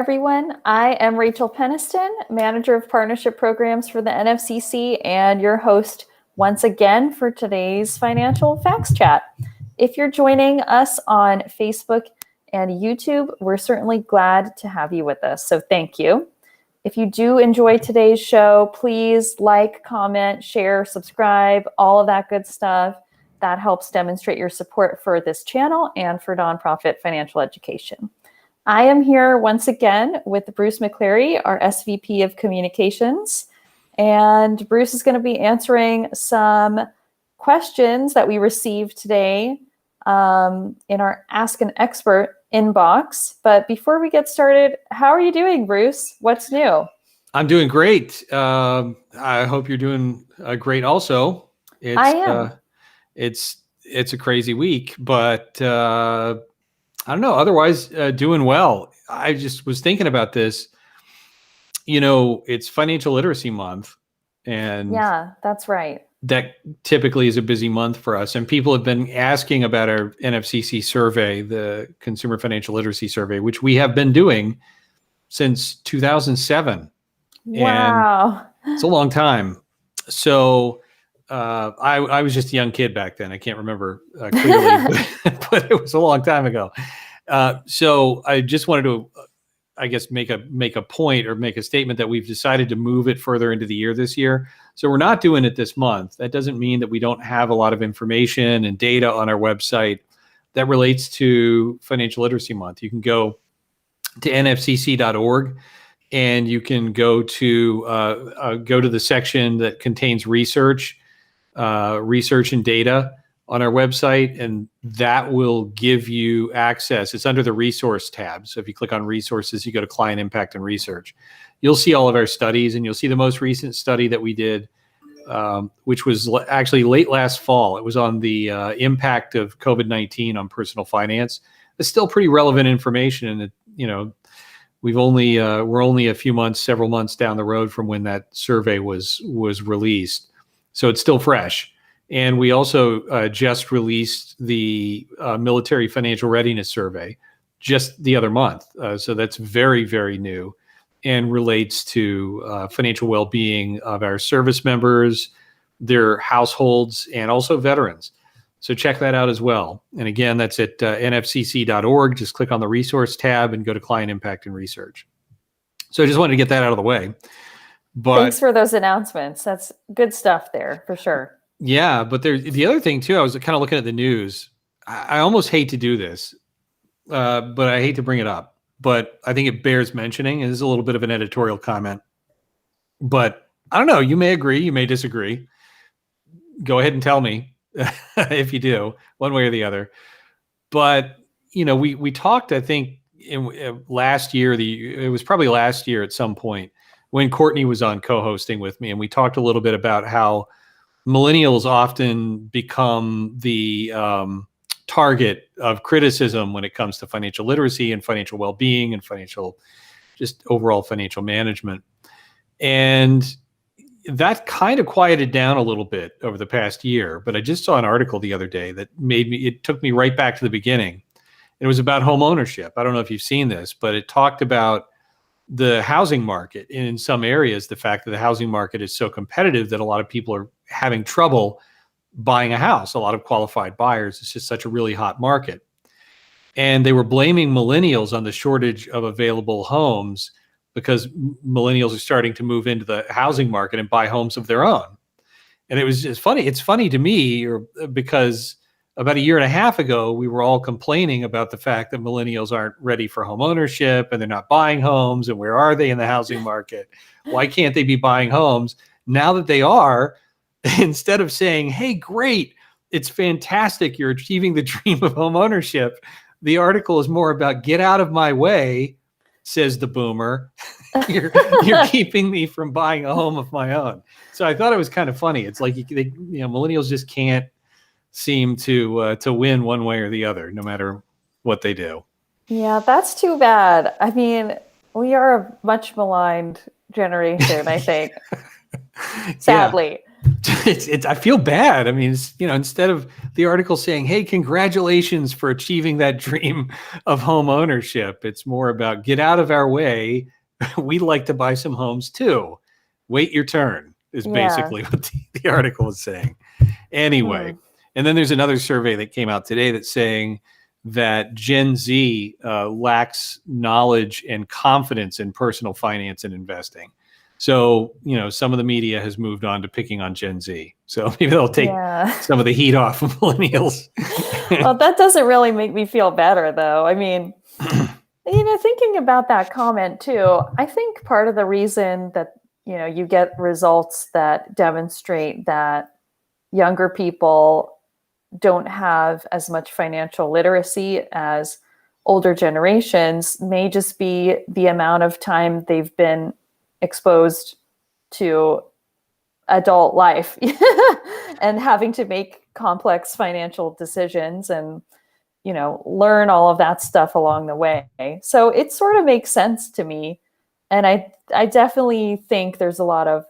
Everyone. I am Rachel Peniston, Manager of Partnership Programs for the NFCC, and your host once again for today's Financial Facts Chat. If you're joining us on Facebook and YouTube, we're certainly glad to have you with us, so thank you. If you do enjoy today's show, please like, comment, share, subscribe, all of that good stuff. That helps demonstrate your support for this channel and for nonprofit financial education. I am here once again with Bruce McCleary, our SVP of Communications, and Bruce is going to be answering some questions that we received today in our Ask an Expert inbox. But before we get started, how are you doing, Bruce? What's new? I'm doing great. I hope you're doing great also. I am. It's a crazy week, but I don't know. Otherwise, doing well. I just was thinking about this. You know, it's Financial Literacy Month, and yeah, that's right. That typically is a busy month for us. And people have been asking about our NFCC survey, the Consumer Financial Literacy Survey, which we have been doing since 2007. Wow, and it's a long time. So I was just a young kid back then. I can't remember clearly, but it was a long time ago. So I just wanted to, I guess, make a point or make a statement that we've decided to move it further into the year this year. So we're not doing it this month. That doesn't mean that we don't have a lot of information and data on our website that relates to Financial Literacy Month. You can go to nfcc.org. And you can go to the section that contains research and data on our website, and that will give you access. It's under the resource tab. So if you click on resources, you go to client impact and research. You'll see all of our studies, and you'll see the most recent study that we did, which was actually late last fall. It was on the impact of COVID-19 on personal finance. It's still pretty relevant information, and we're only several months down the road from when that survey was released. So it's still fresh. And we also just released the Military Financial Readiness Survey just the other month. So that's very, very new and relates to financial well-being of our service members, their households, and also veterans. So check that out as well. And again, that's at nfcc.org. Just click on the resource tab and go to client impact and research. So I just wanted to get that out of the way. But thanks for those announcements. That's good stuff there for sure. Yeah, but the other thing too, I was kind of looking at the news. I almost hate to do this, but I hate to bring it up. But I think it bears mentioning. It is a little bit of an editorial comment. But I don't know. You may agree. You may disagree. Go ahead and tell me. If you do, one way or the other. But, we talked, I think, last year, it was probably last year at some point when Courtney was on co-hosting with me, and we talked a little bit about how millennials often become the target of criticism when it comes to financial literacy and financial well-being and just overall financial management. And that kind of quieted down a little bit over the past year, but I just saw an article the other day that it took me right back to the beginning. It was about home ownership. I don't know if you've seen this, but it talked about the housing market. And in some areas, the fact that the housing market is so competitive that a lot of people are having trouble buying a house. A lot of qualified buyers. It's just such a really hot market. And they were blaming millennials on the shortage of available homes because millennials are starting to move into the housing market and buy homes of their own. And it was just funny. It's funny to me because about a year and a half ago, we were all complaining about the fact that millennials aren't ready for home ownership and they're not buying homes. And where are they in the housing market? Why can't they be buying homes? Now that they are, instead of saying, hey, great, it's fantastic, you're achieving the dream of home ownership, the article is more about get out of my way, says the boomer. You're keeping me from buying a home of my own. So I thought it was kind of funny. It's like millennials just can't seem to win one way or the other, no matter what they do. Yeah, that's too bad. I mean, we are a much maligned generation, I think. Sadly. I feel bad. I mean, instead of the article saying, "Hey, congratulations for achieving that dream of home ownership," it's more about get out of our way. We'd like to buy some homes too. Wait your turn is basically what the article is saying. Anyway, and then there's another survey that came out today that's saying that Gen Z lacks knowledge and confidence in personal finance and investing. So, some of the media has moved on to picking on Gen Z. So maybe they'll take some of the heat off of millennials. Well, that doesn't really make me feel better, though. I mean, thinking about that comment too, I think part of the reason that, you get results that demonstrate that younger people don't have as much financial literacy as older generations may just be the amount of time they've been exposed to adult life and having to make complex financial decisions and, learn all of that stuff along the way. So it sort of makes sense to me. And I definitely think there's a lot of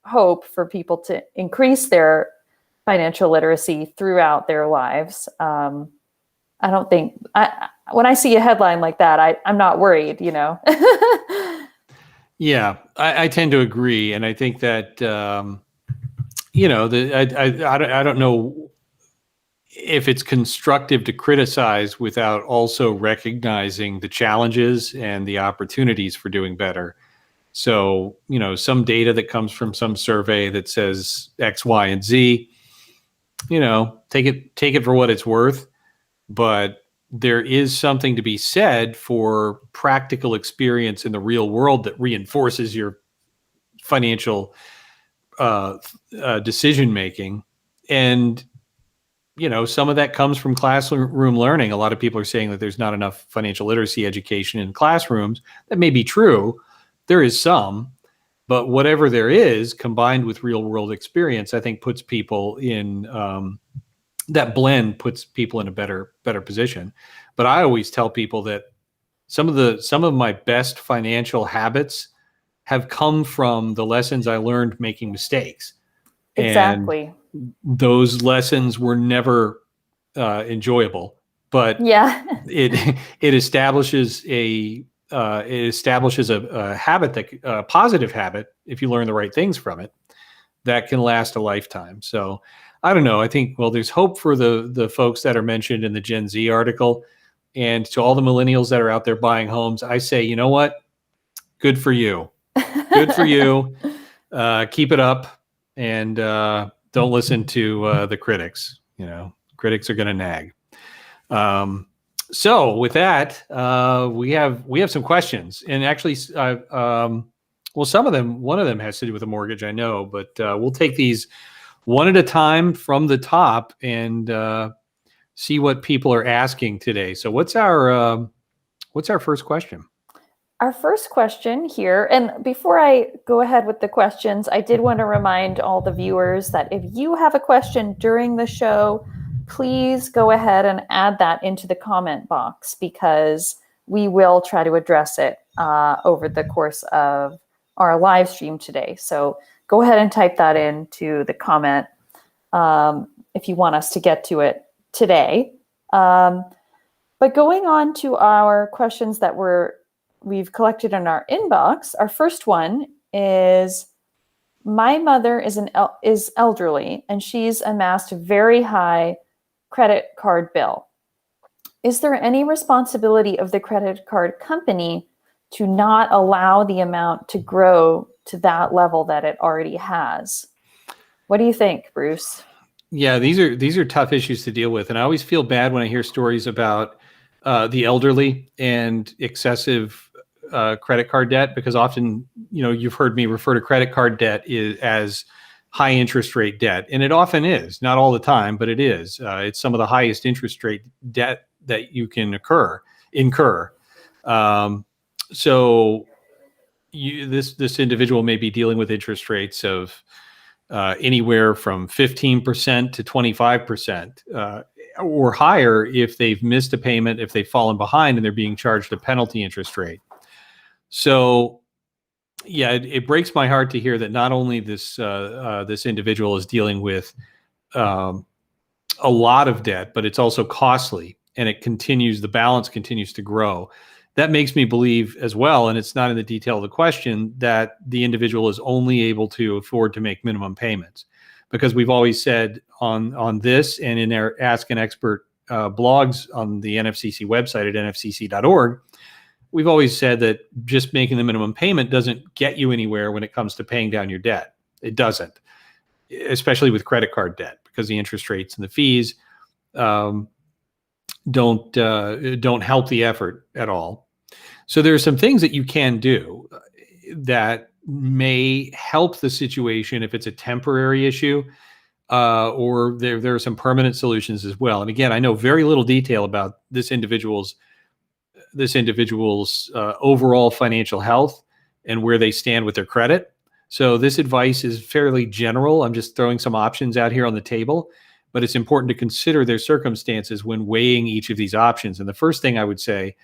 hope for people to increase their financial literacy throughout their lives. I don't think when I see a headline like that, I'm not worried, Yeah, I tend to agree, and I think that I don't know if it's constructive to criticize without also recognizing the challenges and the opportunities for doing better. So, some data that comes from some survey that says X, Y, and Z, take it for what it's worth, but there is something to be said for practical experience in the real world that reinforces your financial decision making. And, some of that comes from classroom learning. A lot of people are saying that there's not enough financial literacy education in classrooms. That may be true. There is some, but whatever there is, combined with real world experience, I think puts people in that blend puts people in a better position. But I always tell people that some of my best financial habits have come from the lessons I learned making mistakes. Exactly. And those lessons were never enjoyable, but it establishes a habit, a positive habit, if you learn the right things from it, that can last a lifetime. So I don't know. I think, there's hope for the folks that are mentioned in the Gen Z article. And to all the millennials that are out there buying homes, I say, you know what? Good for you. Good for you. Keep it up, and don't listen to the critics. Critics are going to nag. So with that, we have some questions, and actually, one of them has to do with a mortgage, I know, but we'll take these one at a time from the top and see what people are asking today. So what's our first question? Our first question here, and before I go ahead with the questions, I did want to remind all the viewers that if you have a question during the show, please go ahead and add that into the comment box, because we will try to address it over the course of our live stream today. So go ahead and type that into the comment if you want us to get to it today. But going on to our questions that we've collected in our inbox, our first one is, my mother is elderly and she's amassed a very high credit card bill. Is there any responsibility of the credit card company to not allow the amount to grow to that level that it already has? What do you think, Bruce? Yeah, these are tough issues to deal with, and I always feel bad when I hear stories about the elderly and excessive credit card debt, because often, you've heard me refer to credit card debt as high interest rate debt, and it often is, not all the time, but it is. It's some of the highest interest rate debt that you can incur. So this individual may be dealing with interest rates of anywhere from 15% to 25%, or higher if they've missed a payment, if they've fallen behind and they're being charged a penalty interest rate. So Yeah, it breaks my heart to hear that not only this individual is dealing with um, a lot of debt, but it's also costly, and the balance continues to grow. That makes me believe as well, and it's not in the detail of the question, that the individual is only able to afford to make minimum payments. Because we've always said on this and in our Ask an Expert blogs on the NFCC website at nfcc.org, we've always said that just making the minimum payment doesn't get you anywhere when it comes to paying down your debt. It doesn't, especially with credit card debt, because the interest rates and the fees um, don't help the effort at all. So there are some things that you can do that may help the situation if it's a temporary issue, or there are some permanent solutions as well. And again, I know very little detail about this individual's overall financial health and where they stand with their credit. So this advice is fairly general. I'm just throwing some options out here on the table, but it's important to consider their circumstances when weighing each of these options. And the first thing I would say,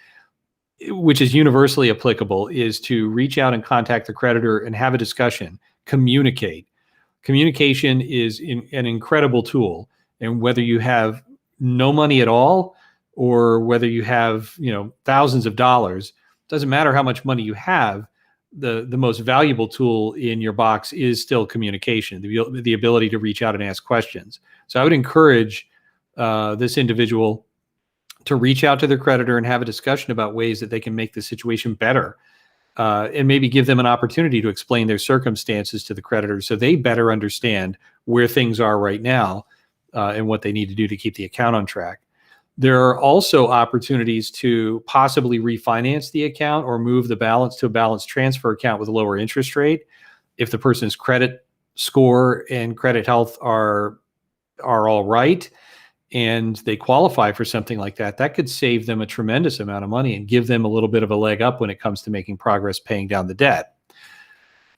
which is universally applicable, is to reach out and contact the creditor and have a discussion, communicate. Communication is an incredible tool. And whether you have no money at all, or whether you have, thousands of dollars, doesn't matter how much money you have. The most valuable tool in your box is still communication, the ability to reach out and ask questions. So I would encourage this individual to reach out to their creditor and have a discussion about ways that they can make the situation better, and maybe give them an opportunity to explain their circumstances to the creditor so they better understand where things are right now, and what they need to do to keep the account on track. There are also opportunities to possibly refinance the account or move the balance to a balance transfer account with a lower interest rate. If the person's credit score and credit health are all right and they qualify for something like that, that could save them a tremendous amount of money and give them a little bit of a leg up when it comes to making progress paying down the debt.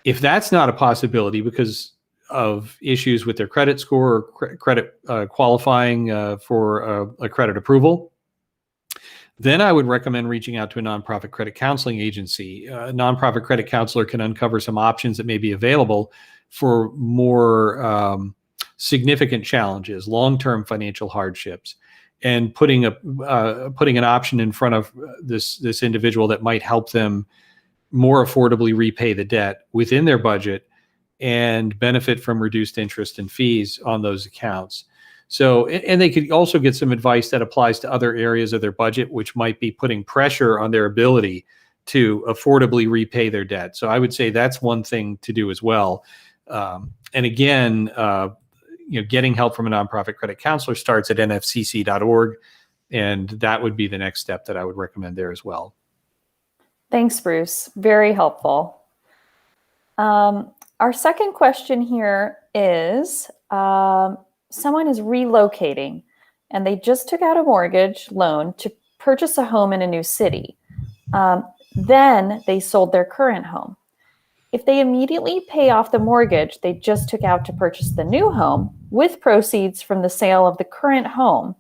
If that's not a possibility because of issues with their credit score or credit qualifying for a credit approval, then I would recommend reaching out to a nonprofit credit counseling agency. A nonprofit credit counselor can uncover some options that may be available for more significant challenges, long-term financial hardships, and putting an option in front of this individual that might help them more affordably repay the debt within their budget and benefit from reduced interest and fees on those accounts. So, and they could also get some advice that applies to other areas of their budget, which might be putting pressure on their ability to affordably repay their debt. So I would say that's one thing to do as well. And again, getting help from a nonprofit credit counselor starts at nfcc.org, and that would be the next step that I would recommend there as well. Thanks, Bruce. Very helpful. Our second question here is, someone is relocating and they just took out a mortgage loan to purchase a home in a new city. Then they sold their current home. If they immediately pay off the mortgage they just took out to purchase the new home with proceeds from the sale of the current home,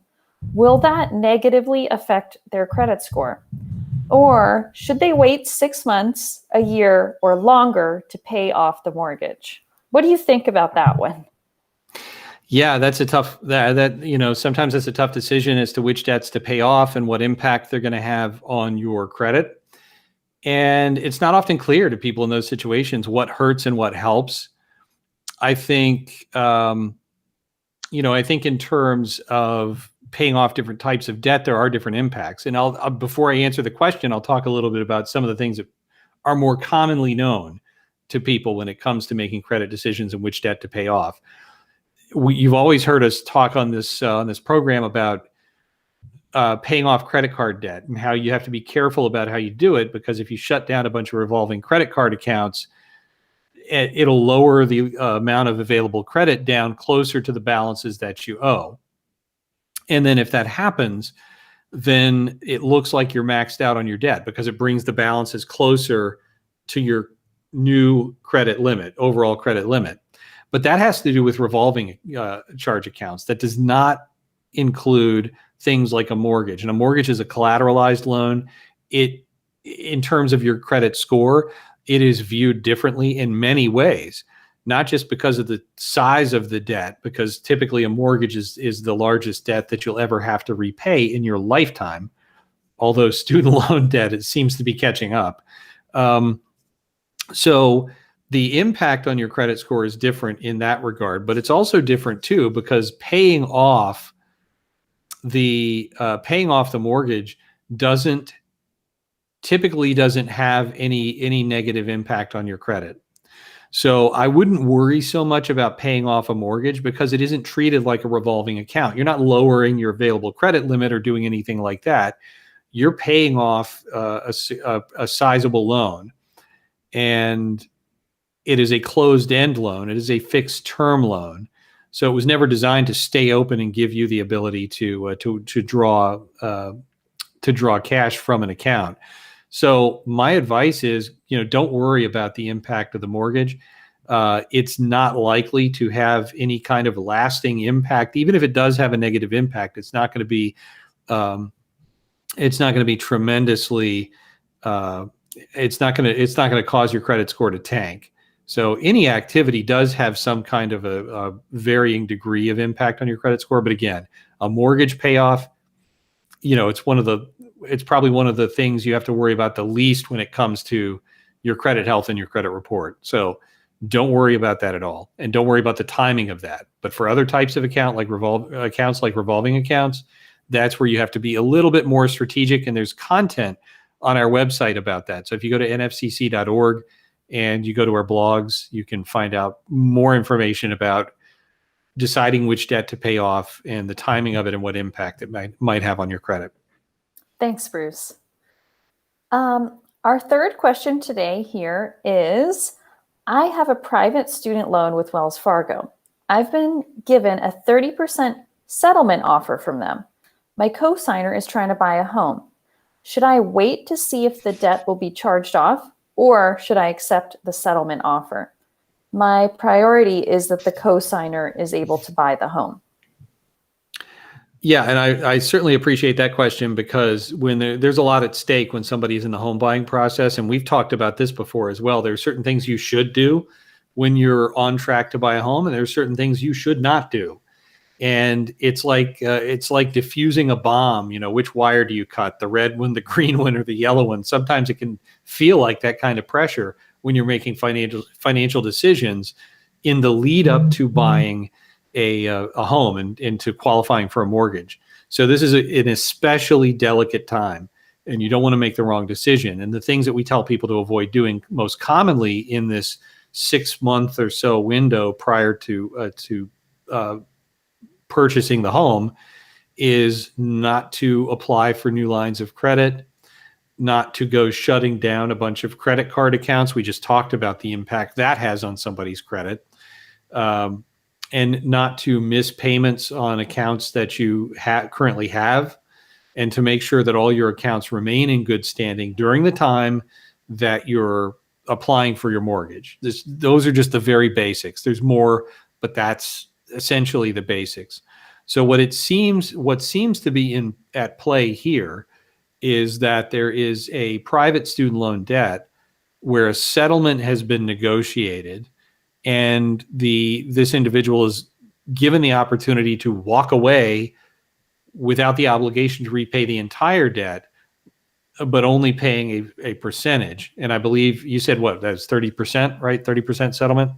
will that negatively affect their credit score? Or should they wait 6 months, a year, or longer to pay off the mortgage? What do you think about that one? Yeah, that's a tough, sometimes that's a tough decision as to which debts to pay off and what impact they're going to have on your credit. And it's not often clear to people in those situations what hurts and what helps. I think, I think in terms of paying off different types of debt, there are different impacts. And I'll before I answer the question, I'll talk a little bit about some of the things that are more commonly known to people when it comes to making credit decisions and which debt to pay off. You've always heard us talk on this program about paying off credit card debt and how you have to be careful about how you do it, because if you shut down a bunch of revolving credit card accounts, it'll lower the amount of available credit down closer to the balances that you owe. And then if that happens, then it looks like you're maxed out on your debt because it brings the balances closer to your new credit limit, overall credit limit. But that has to do with revolving charge accounts. That does not include things like a mortgage. And a mortgage is a collateralized loan. In terms of your credit score, it is viewed differently in many ways, not just because of the size of the debt, because typically a mortgage is the largest debt that you'll ever have to repay in your lifetime. Although student loan debt, it seems to be catching up. So the impact on your credit score is different in that regard, but it's also different too, because paying off the mortgage typically doesn't have any negative impact on your credit. So I wouldn't worry so much about paying off a mortgage because it isn't treated like a revolving account. You're not lowering your available credit limit or doing anything like that. You're paying off a sizable loan, and it is a closed-end loan. It is a fixed-term loan. So it was never designed to stay open and give you the ability to draw cash from an account. So my advice is, don't worry about the impact of the mortgage. It's not likely to have any kind of lasting impact. Even if it does have a negative impact, it's not going to be tremendously. It's not going to cause your credit score to tank. So any activity does have some kind of a varying degree of impact on your credit score. But again, a mortgage payoff, it's probably one of the things you have to worry about the least when it comes to your credit health and your credit report. So don't worry about that at all. And don't worry about the timing of that. But for other types of accounts like revolving accounts, that's where you have to be a little bit more strategic. And there's content on our website about that. So if you go to nfcc.org and you go to our blogs, you can find out more information about deciding which debt to pay off and the timing of it and what impact it might have on your credit. Thanks, Bruce. Our third question today here is, I have a private student loan with Wells Fargo. I've been given a 30% settlement offer from them. My cosigner is trying to buy a home. Should I wait to see if the debt will be charged off, or should I accept the settlement offer? My priority is that the cosigner is able to buy the home. Yeah, and I certainly appreciate that question, because when there's a lot at stake when somebody's in the home buying process, and we've talked about this before as well. There's certain things you should do when you're on track to buy a home, and there's certain things you should not do. And it's like diffusing a bomb. Which wire do you cut? The red one, the green one, or the yellow one? Sometimes it can feel like that kind of pressure when you're making financial decisions in the lead up to buying a home and to qualifying for a mortgage. So this is an especially delicate time, and you don't want to make the wrong decision. And the things that we tell people to avoid doing most commonly in this 6-month or so window prior to purchasing the home is not to apply for new lines of credit, not to go shutting down a bunch of credit card accounts. We just talked about the impact that has on somebody's credit. And not to miss payments on accounts that you currently have, and to make sure that all your accounts remain in good standing during the time that you're applying for your mortgage. Those are just the very basics. There's more, but that's essentially the basics. So what seems to be at play here is that there is a private student loan debt where a settlement has been negotiated, and this individual is given the opportunity to walk away without the obligation to repay the entire debt, but only paying a percentage. And I believe you said that's 30%, right? 30% settlement.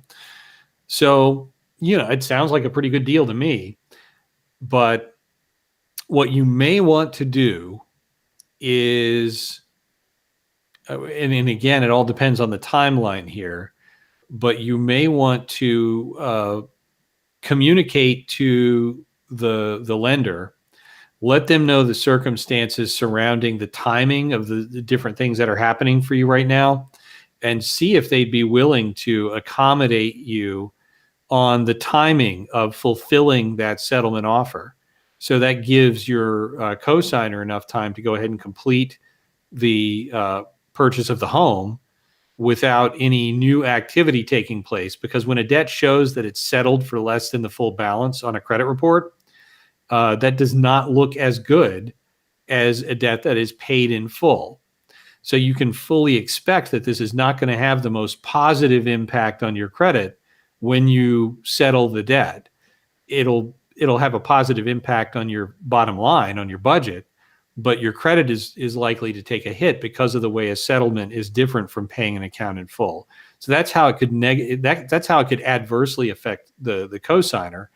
So, it sounds like a pretty good deal to me. But what you may want to do is, and again, it all depends on the timeline here, but you may want to communicate to the lender, let them know the circumstances surrounding the timing of the different things that are happening for you right now, and see if they'd be willing to accommodate you on the timing of fulfilling that settlement offer. So that gives your cosigner enough time to go ahead and complete the purchase of the home without any new activity taking place. Because when a debt shows that it's settled for less than the full balance on a credit report, that does not look as good as a debt that is paid in full. So you can fully expect that this is not going to have the most positive impact on your credit when you settle the debt. It'll have a positive impact on your bottom line, on your budget, but your credit is likely to take a hit because of the way a settlement is different from paying an account in full. So that's how it could that's how it could adversely affect the cosigner.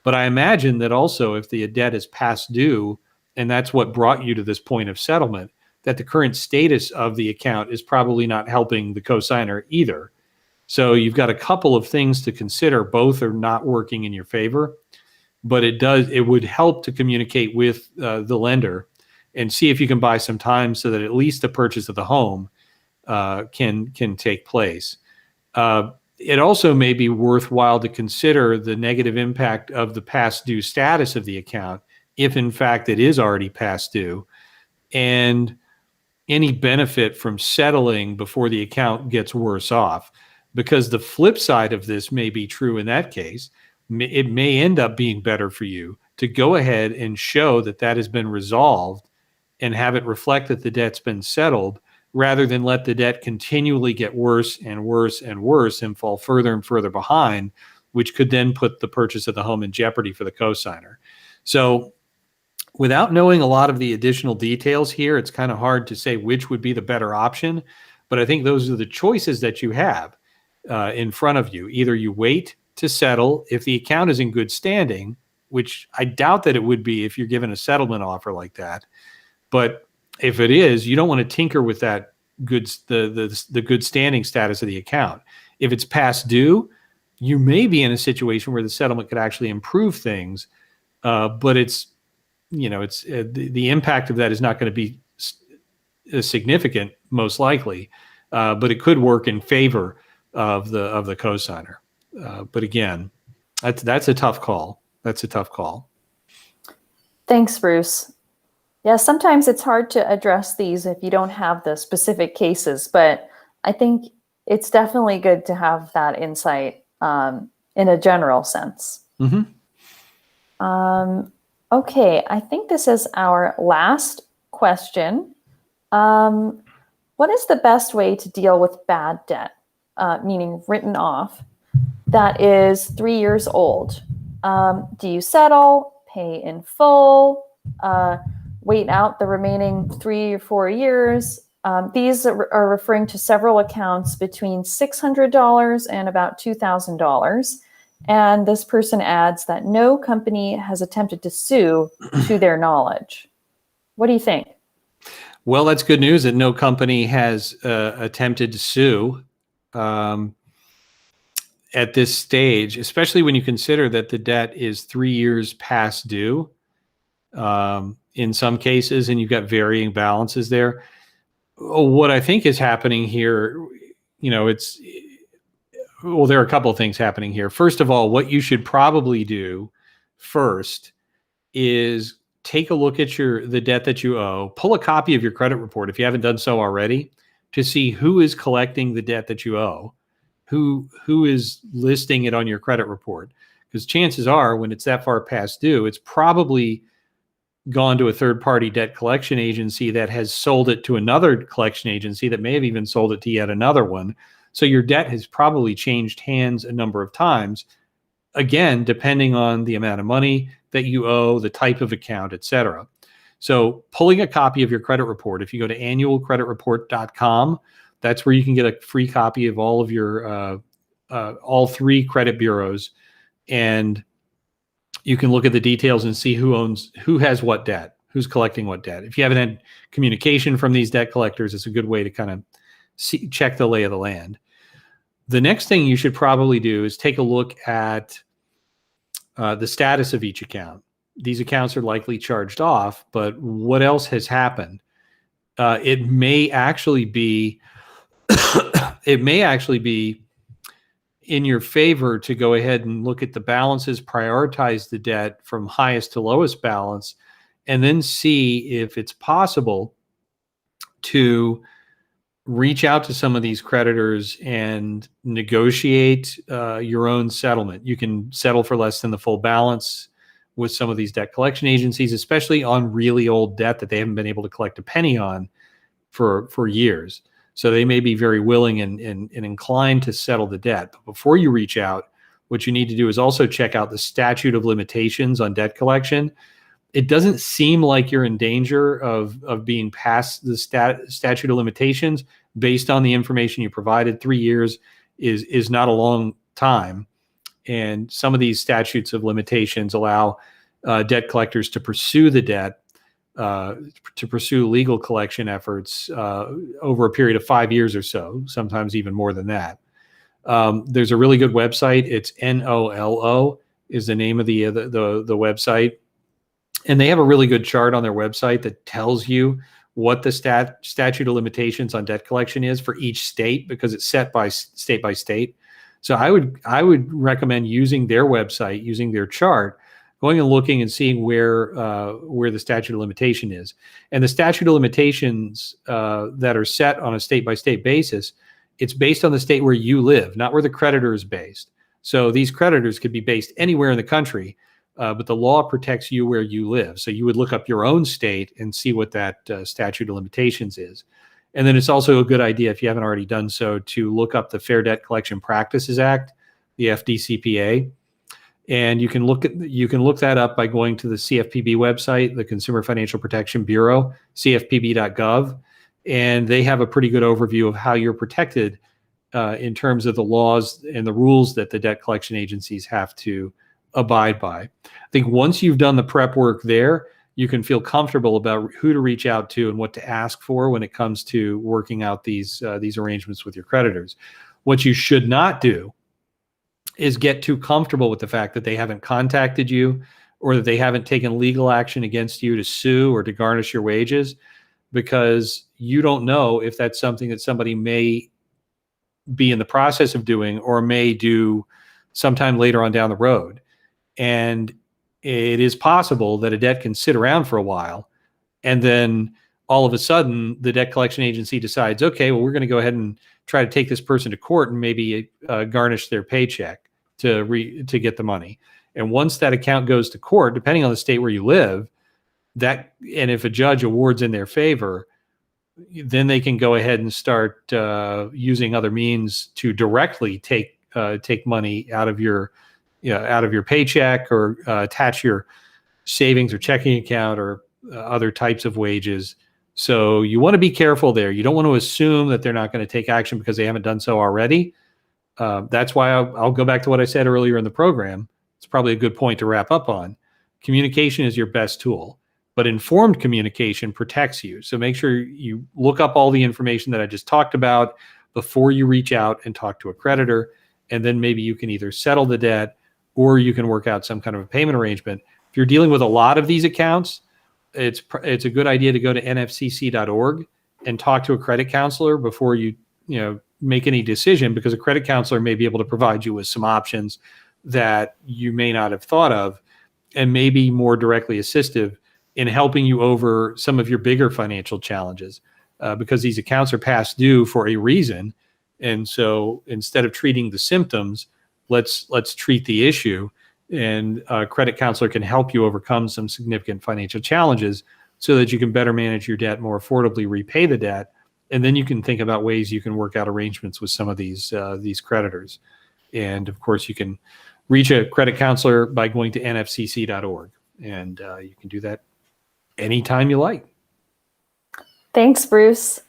But I imagine that also if the debt is past due, and that's what brought you to this point of settlement, that the current status of the account is probably not helping the cosigner either. So you've got a couple of things to consider. Both are not working in your favor, but it would help to communicate with the lender and see if you can buy some time so that at least the purchase of the home can take place. It also may be worthwhile to consider the negative impact of the past due status of the account, if in fact it is already past due, and any benefit from settling before the account gets worse off. Because the flip side of this may be true in that case. It may end up being better for you to go ahead and show that that has been resolved and have it reflect that the debt's been settled, rather than let the debt continually get worse and worse and worse and fall further and further behind, which could then put the purchase of the home in jeopardy for the cosigner. So without knowing a lot of the additional details here, it's kind of hard to say which would be the better option. But I think those are the choices that you have in front of you. Either you wait to settle if the account is in good standing, which I doubt that it would be if you're given a settlement offer like that. But if it is, you don't want to tinker with that the good standing status of the account. If it's past due, you may be in a situation where the settlement could actually improve things, but the impact of that is not going to be significant, most likely, but it could work in favor of the cosigner. But again, that's a tough call. That's a tough call. Thanks, Bruce. Yeah, sometimes it's hard to address these if you don't have the specific cases, but I think it's definitely good to have that insight in a general sense. Mm-hmm. Okay, I think this is our last question. What is the best way to deal with bad debt, meaning written off, that is 3 years old? Do you settle, pay in full, wait out the remaining 3 or 4 years? These are referring to several accounts between $600 and about $2,000. And this person adds that no company has attempted to sue to their knowledge. What do you think? Well, that's good news that no company has attempted to sue at this stage, especially when you consider that the debt is 3 years past due in some cases, and you've got varying balances there. What I think is happening here, there are a couple of things happening here. First of all, what you should probably do first is take a look at the debt that you owe, pull a copy of your credit report if you haven't done so already, to see who is collecting the debt that you owe, who is listing it on your credit report. Because chances are, when it's that far past due, it's probably gone to a third-party debt collection agency that has sold it to another collection agency that may have even sold it to yet another one. So your debt has probably changed hands a number of times, again, depending on the amount of money that you owe, the type of account, et cetera. So pulling a copy of your credit report, if you go to annualcreditreport.com, that's where you can get a free copy of all of your all three credit bureaus, and you can look at the details and see who has what debt, who's collecting what debt. If you haven't had communication from these debt collectors, it's a good way to kind of check the lay of the land. The next thing you should probably do is take a look at the status of each account. These accounts are likely charged off, but what else has happened? It may actually be in your favor to go ahead and look at the balances, prioritize the debt from highest to lowest balance, and then see if it's possible to reach out to some of these creditors and negotiate your own settlement. You can settle for less than the full balance with some of these debt collection agencies, especially on really old debt that they haven't been able to collect a penny on. for years. So they may be very willing and inclined to settle the debt. But before you reach out, what you need to do is also check out the statute of limitations on debt collection. It doesn't seem like you're in danger of being past the statute of limitations based on the information you provided. 3 years is not a long time. And some of these statutes of limitations allow debt collectors to pursue the debt, to pursue legal collection efforts over a period of 5 years or so, sometimes even more than that. There's a really good website. It's NOLO is the name of the website. And they have a really good chart on their website that tells you what the statute of limitations on debt collection is for each state, because it's set by state. So I would recommend using their website, using their chart, going and looking and seeing where the statute of limitation is. And the statute of limitations that are set on a state-by-state basis, it's based on the state where you live, not where the creditor is based. So these creditors could be based anywhere in the country, but the law protects you where you live. So you would look up your own state and see what that statute of limitations is. And then it's also a good idea, if you haven't already done so, to look up the Fair Debt Collection Practices Act, the FDCPA. And you can look that up by going to the CFPB website, the Consumer Financial Protection Bureau, cfpb.gov. And they have a pretty good overview of how you're protected in terms of the laws and the rules that the debt collection agencies have to abide by. I think once you've done the prep work there, you can feel comfortable about who to reach out to and what to ask for when it comes to working out these arrangements with your creditors. What you should not do is get too comfortable with the fact that they haven't contacted you or that they haven't taken legal action against you to sue or to garnish your wages, because you don't know if that's something that somebody may be in the process of doing or may do sometime later on down the road. And it is possible that a debt can sit around for a while, and then all of a sudden the debt collection agency decides, okay, well, we're going to go ahead and try to take this person to court and maybe garnish their paycheck to get the money. And once that account goes to court, depending on the state where you live, and if a judge awards in their favor, then they can go ahead and start using other means to directly take money out of your paycheck, or attach your savings or checking account or other types of wages. So you want to be careful there. You don't want to assume that they're not going to take action because they haven't done so already. That's why I'll go back to what I said earlier in the program. It's probably a good point to wrap up on. Communication is your best tool, but informed communication protects you. So make sure you look up all the information that I just talked about before you reach out and talk to a creditor, and then maybe you can either settle the debt or you can work out some kind of a payment arrangement. If you're dealing with a lot of these accounts, it's a good idea to go to nfcc.org and talk to a credit counselor before you make any decision, because a credit counselor may be able to provide you with some options that you may not have thought of, and may be more directly assistive in helping you over some of your bigger financial challenges, because these accounts are past due for a reason. And so instead of treating the symptoms, let's treat the issue, and a credit counselor can help you overcome some significant financial challenges so that you can better manage your debt, more affordably repay the debt, and then you can think about ways you can work out arrangements with some of these creditors. And of course, you can reach a credit counselor by going to nfcc.org, and you can do that anytime you like. Thanks, Bruce.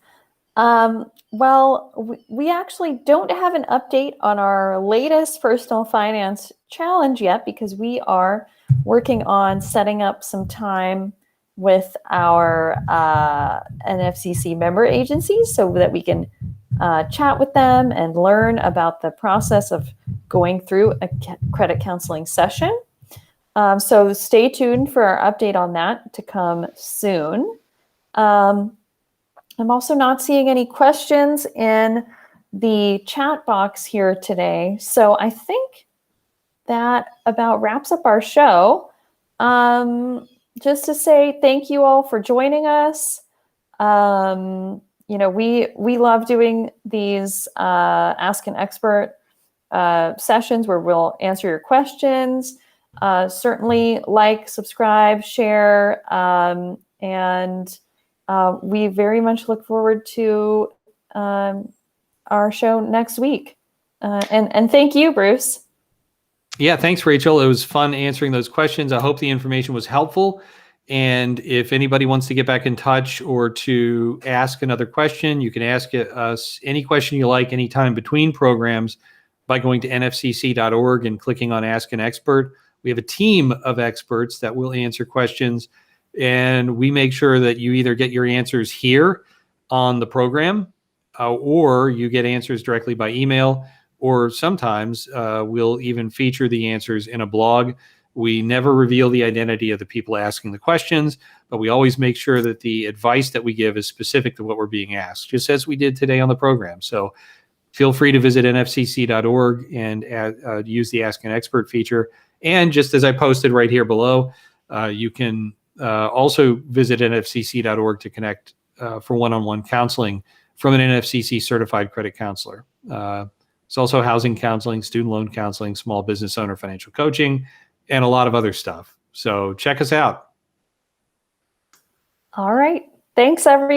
Well, we actually don't have an update on our latest personal finance challenge yet, because we are working on setting up some time with our NFCC member agencies so that we can chat with them and learn about the process of going through a credit counseling session. So stay tuned for our update on that to come soon. I'm also not seeing any questions in the chat box here today. So I think that about wraps up our show. Just to say thank you all for joining us. We love doing these Ask an Expert sessions where we'll answer your questions. Certainly like, subscribe, share, and we very much look forward to our show next week. And thank you, Bruce. Yeah, thanks, Rachel. It was fun answering those questions. I hope the information was helpful. And if anybody wants to get back in touch or to ask another question, you can ask us any question you like anytime between programs by going to nfcc.org and clicking on Ask an Expert. We have a team of experts that will answer questions, and we make sure that you either get your answers here on the program or you get answers directly by email, or sometimes we'll even feature the answers in a blog. We never reveal the identity of the people asking the questions, but we always make sure that the advice that we give is specific to what we're being asked, just as we did today on the program. So feel free to visit nfcc.org and use the Ask an Expert feature. And just as I posted right here below, you can also visit nfcc.org to connect for one-on-one counseling from an NFCC certified credit counselor. It's also housing counseling, student loan counseling, small business owner financial coaching, and a lot of other stuff. So check us out. All right. Thanks, everyone.